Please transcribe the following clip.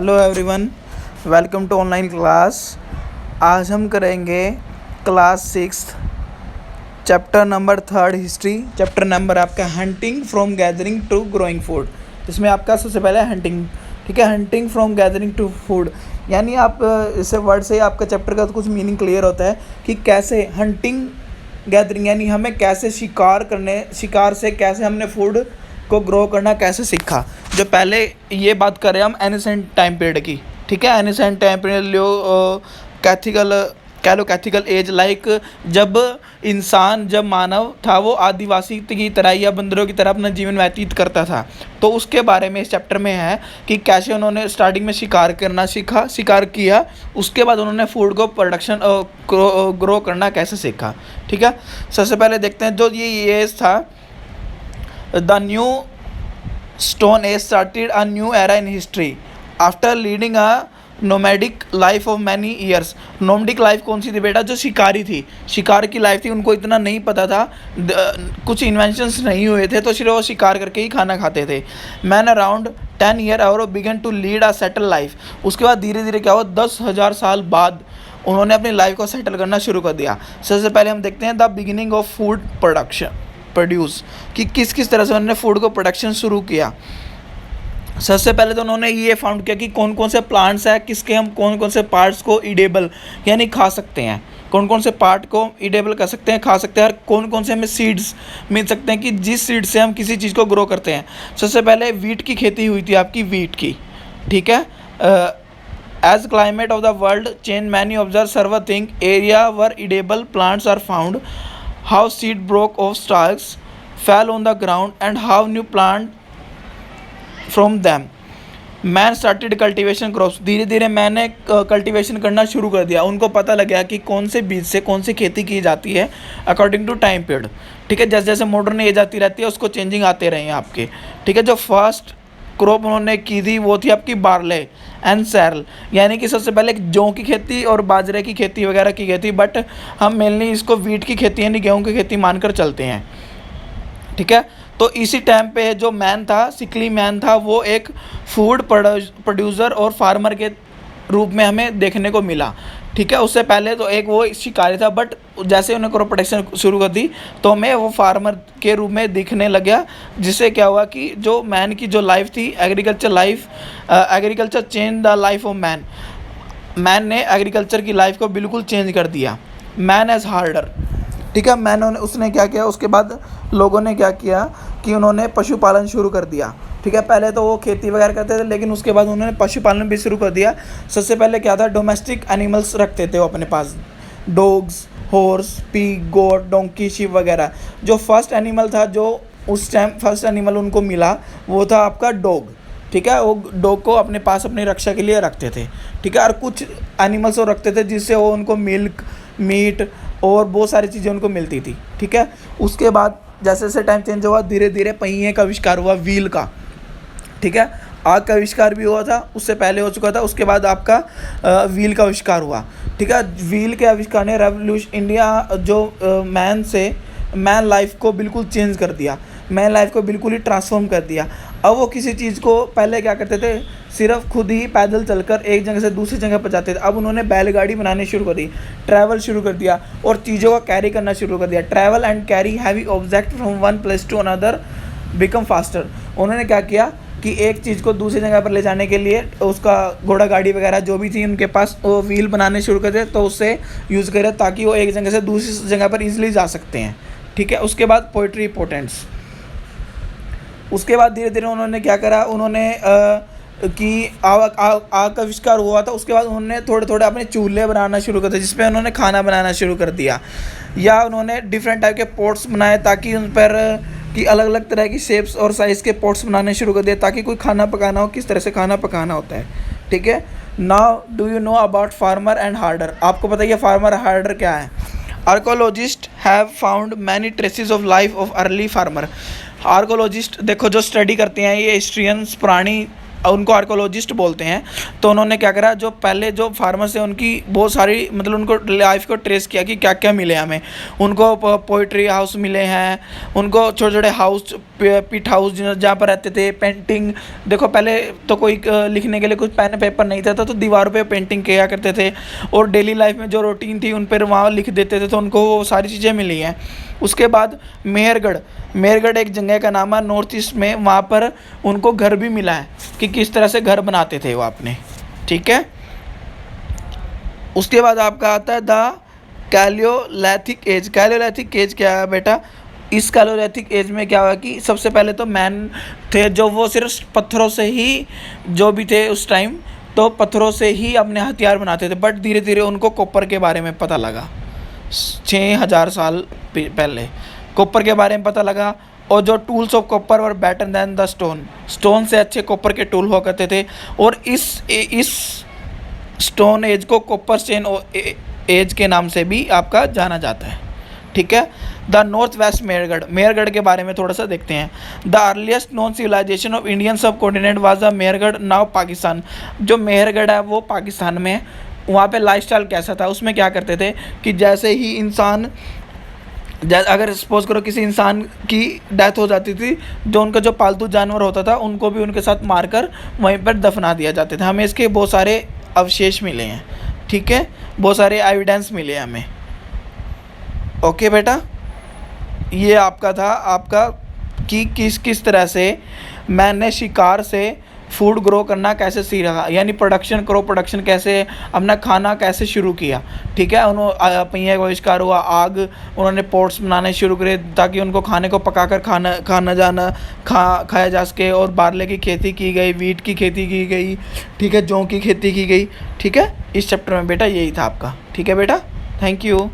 Hello everyone, welcome to online class. आज हम करेंगे class 6 chapter number 3 history. Chapter number आपका hunting from gathering to growing food. इसमें आपका सबसे पहले हंटिंग, ठीक है। Hunting from gathering to food यानी आप इसे वर्ड से आपका चैप्टर का कुछ मीनिंग क्लियर होता है कि कैसे हंटिंग गैदरिंग यानी हमें कैसे शिकार से कैसे हमने फूड को ग्रो करना कैसे सीखा। जो पहले ये बात करें हम एनिसेंट टाइम पीरियड की, ठीक है। एनिसेंट टाइम पीरियड कैथिकल एज लाइक जब मानव था वो आदिवासी की तरह या बंदरों की तरह अपना जीवन व्यतीत करता था। तो उसके बारे में इस चैप्टर में है कि कैसे उन्होंने स्टार्टिंग में शिकार करना सीखा, शिकार किया, उसके बाद उन्होंने फूड को प्रोडक्शन ग्रो करना कैसे सीखा, ठीक है। सबसे पहले देखते हैं जो ये एज था, the new stone age started a new era in history after leading a nomadic life of many years. Nomadic life कौन सी थी बेटा? जो शिकारी थी, शिकार की लाइफ थी। उनको इतना नहीं पता था, कुछ इन्वेंशंस नहीं हुए थे, तो सिर्फ वो शिकार करके ही खाना खाते थे। मैन अराउंड 10 ईयर और began to lead a settle life. उसके बाद धीरे धीरे क्या हुआ, 10,000 साल बाद उन्होंने अपनी लाइफ को सेटल करना शुरू कर दिया। सबसे पहले हम देखते हैं the beginning of food produce कि किस किस तरह से उन्होंने फूड को प्रोडक्शन शुरू किया। सबसे पहले तो उन्होंने ये फाउंड किया कि कौन कौन से प्लांट्स हैं, किसके हम कौन कौन से पार्ट्स को ईडेबल यानी खा सकते हैं, कौन कौन से पार्ट को ईडेबल कर सकते हैं, खा सकते हैं, और कौन कौन से हमें सीड्स मिल सकते हैं कि जिस सीड से हम किसी चीज़ को ग्रो करते हैं। सबसे पहले वीट की खेती हुई थी आपकी, वीट की, ठीक है। As climate of the world change many observe serve thing area where edible plants are found, how seed broke off stalks, fell on the ground and how new plant from them. Man started cultivation crops. धीरे धीरे मैंने cultivation करना शुरू कर दिया। उनको पता लग गया कि कौन से बीज से कौन सी खेती की जाती है अकॉर्डिंग टू टाइम पीरियड, ठीक है। जैसे जैसे मॉडर्न एज आती रहती है उसको चेंजिंग आते रहे हैं आपके, ठीक है। जो फर्स्ट क्रॉप उन्होंने की थी वो थी आपकी बार्ले एंड सैरल, यानी कि सबसे पहले जौ की खेती और बाजरे की खेती वगैरह की गई थी, बट हम मेनली इसको वीट की खेती यानी गेहूं की खेती मानकर चलते हैं, ठीक है। तो इसी टाइम पे जो मैन था, सिकली मैन था, वो एक फूड प्रोड्यूसर और फार्मर के रूप में हमें देखने को मिला, ठीक है। उससे पहले तो एक वो शिकारी था, बट जैसे उन्हें क्रॉप प्रोडक्शन शुरू कर दी तो हमें वो फार्मर के रूप में दिखने लग गया, जिससे क्या हुआ कि जो मैन की जो लाइफ थी, agriculture change the life of man. Man ने एग्रीकल्चर की लाइफ को बिल्कुल चेंज कर दिया। मैन एज हार्डर, ठीक है। उसने क्या किया, उसके बाद लोगों ने क्या किया कि उन्होंने पशुपालन शुरू कर दिया, ठीक है। पहले तो वो खेती वगैरह करते थे, लेकिन उसके बाद उन्होंने पशुपालन भी शुरू कर दिया। सबसे पहले क्या था, डोमेस्टिक एनिमल्स रखते थे वो अपने पास, डॉग्स, हॉर्स, पिग, गोट, डोंकी, शीप वगैरह। जो फर्स्ट एनिमल था, जो उस टाइम फर्स्ट एनिमल उनको मिला, वो था आपका डॉग, ठीक है। वो डॉग को अपने पास अपनी रक्षा के लिए रखते थे, ठीक है। और कुछ एनिमल्स वो रखते थे जिससे वो उनको मिल्क, मीट और बहुत सारी चीज़ें उनको मिलती थी, ठीक है। उसके बाद जैसे जैसे टाइम चेंज हुआ, धीरे धीरे पहिए का आविष्कार हुआ, व्हील का, ठीक है। आग का आविष्कार भी हुआ था, उससे पहले हो चुका था। उसके बाद आपका व्हील का आविष्कार हुआ, ठीक है। व्हील के आविष्कार ने रेवोल्यूशन इंडिया जो मैन लाइफ को बिल्कुल चेंज कर दिया, मैन लाइफ को बिल्कुल ही ट्रांसफॉर्म कर दिया। अब वो किसी चीज़ को पहले क्या करते थे, सिर्फ खुद ही पैदल चलकर एक जगह से दूसरी जगह पर जाते थे। अब उन्होंने बैलगाड़ी बनानी शुरू कर दी, ट्रैवल शुरू कर दिया और चीज़ों को कैरी करना शुरू कर दिया। Travel and carry heavy object from one place to another become faster. उन्होंने क्या किया कि एक चीज़ को दूसरी जगह पर ले जाने के लिए उसका घोड़ा गाड़ी वगैरह जो भी थी उनके पास, वो व्हील बनाने शुरू कर दिए, तो उससे यूज़ करें ताकि वो एक जगह से दूसरी जगह पर ईजिली जा सकते हैं, ठीक है। उसके बाद पोइट्री पोटेंट्स। उसके बाद धीरे धीरे उन्होंने क्या करा, उन्होंने कि आग का आविष्कार हुआ था। उसके बाद उन्होंने थोड़े थोड़े अपने चूल्हे बनाना शुरू कर दिए, जिसपे उन्होंने खाना बनाना शुरू कर दिया, या उन्होंने डिफरेंट टाइप के पॉट्स बनाए ताकि उन पर कि अलग अलग तरह की शेप्स और साइज़ के पॉट्स बनाने शुरू कर दिए ताकि कोई खाना पकाना हो, किस तरह से खाना पकाना होता है, ठीक है। Now do you know about farmer and harder? आपको बताइए फार्मर हार्डर क्या है? Archaeologist have found many traces of life of early farmer. Archaeologist देखो जो स्टडी करते हैं, ये हिस्ट्रियंस, पुरानी उनको आर्कोलॉजिस्ट बोलते हैं। तो उन्होंने क्या करा, जो पहले जो फार्मर्स थे उनकी बहुत सारी मतलब उनको लाइफ को ट्रेस किया कि क्या क्या मिले हमें। उनको पोइट्री हाउस मिले हैं, उनको छोटे छोटे हाउस, पिट हाउस जहाँ पर रहते थे, पेंटिंग। देखो पहले तो कोई लिखने के लिए कुछ पेन पेपर नहीं था, तो दीवारों पे पेंटिंग किया करते थे, और डेली लाइफ में जो रूटीन थी उन पर वहाँ लिख देते थे, तो उनको वो सारी चीज़ें मिली हैं। उसके बाद मेहरगढ़ एक जगह का नाम है नॉर्थ ईस्ट में, वहाँ पर उनको घर भी मिला है कि किस तरह से घर बनाते थे वो अपने, ठीक है। उसके बाद आपका आता है द कैलियोलिथिक एज। कैलियोलिथिक एज क्या है बेटा, इस कैलियोलिथिक एज में क्या हुआ कि सबसे पहले तो मैन थे जो वो सिर्फ पत्थरों से ही, जो भी थे उस टाइम, तो पत्थरों से ही अपने हथियार बनाते थे। बट धीरे धीरे उनको कॉपर के बारे में पता लगा, 6000 साल पहले कॉपर के बारे में पता लगा, और जो tools of copper were better than the stone से अच्छे कॉपर के टूल हुआ करते थे। और इस स्टोन एज को कॉपर स्टोन एज के नाम से भी आपका जाना जाता है, ठीक है। द नॉर्थ वेस्ट मेहरगढ़ के बारे में थोड़ा सा देखते हैं। The earliest known civilisation of Indian subcontinent was the Mehrgarh, now Pakistan. जो मेहरगढ़ है वो पाकिस्तान में है। वहाँ पे लाइफस्टाइल कैसा था, उसमें क्या करते थे कि जैसे ही इंसान, अगर सपोज करो किसी इंसान की डेथ हो जाती थी, जो उनका जो पालतू जानवर होता था उनको भी उनके साथ मारकर वहीं पर दफना दिया जाते थे। हमें इसके बहुत सारे अवशेष मिले हैं, ठीक है, बहुत सारे एविडेंस मिले हैं हमें। ओके बेटा, ये आपका था आपका कि किस किस तरह से मैंने शिकार से फूड ग्रो करना कैसे सीखा, यानी प्रोडक्शन कैसे, अपना खाना कैसे शुरू किया, ठीक है। उन्होंने पहिए का आविष्कार हुआ, आग, उन्होंने पॉट्स बनाने शुरू करे ताकि उनको खाने को पकाकर खाया जा सके। और बार्ले की खेती की गई, वीट की खेती की गई, ठीक है, जौ की खेती की गई, ठीक है। इस चैप्टर में बेटा यही था आपका, ठीक है बेटा, थैंक यू।